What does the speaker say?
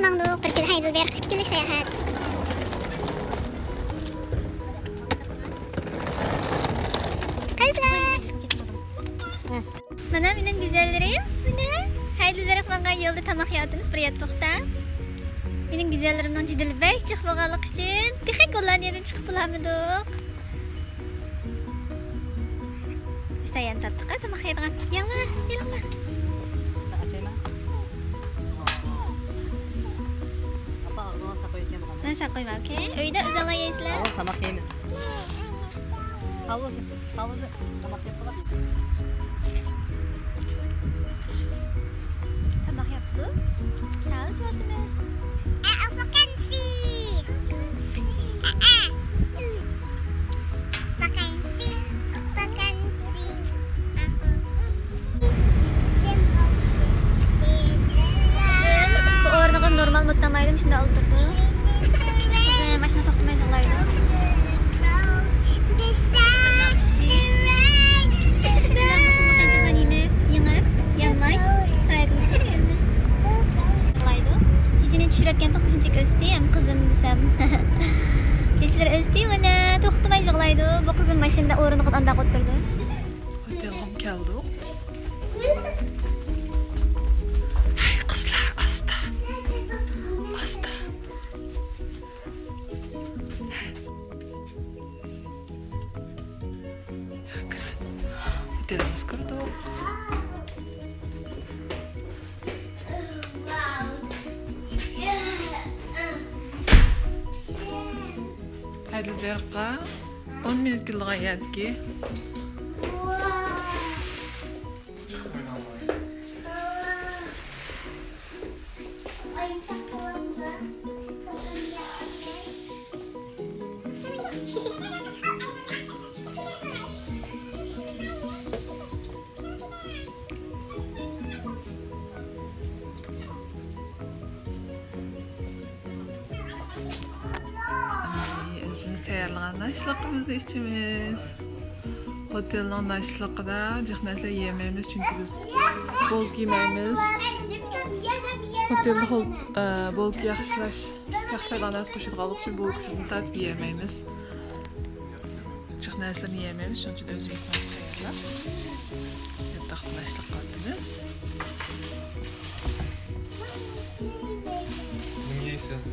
mangduk, bir kil Heidelberg, 2 kunlik sayohat. Kızlar. Mana mening güzellerim. Mana Heidelberg mangan yo'lda tamoq yeyapmiz, bir yotoqda. Mening güzellerimning jidil bek chiqib bo'lganligi uchun texnik Gollandiyadan chiqib bo'lamidik. Sayang tatdiq, tamoq yeydigan. Yanglar, yanglar. Ben saklayayım, okey? Öyle özel yeysizler. Tamak yemiz. Havuzlu tamak yapalım. Tamak yaptık. Sağ olun, sıvatımız. Vakansi. Vakansi. Vakansi. Bu orada normal mutlamaydım, şimdi oturdu. Maşına toxtamay yığılaydı. Yanmay, sayıqlıqda yerimiz. Yığılaydı. Cicini düşürətken toxuşunca östü, hem kızım desem. Ciciler östü, bana toxtamay yığılaydı. Bu kızım başında orunluğun anda oturdu. Otelgim keldi. Hey kızlar, asta. Asta. Otelimiz kurduk. Heidelberg'ga 10 minut kelganki. Özümüz tayyorlagan ashliqimizni ichimiz. Otelning ashliqida jiq narsa yemaymiz, chunki biz bolk yemaymiz. Otelda bolk yaxshilagandan qo'shilganlik uchun bolksizni tatib yemaymiz. Jiq narsani yemaymiz, shuning uchun o'zimiz narsa tayyorlab yotoqda ashliq qilamiz. Nima yeysiz?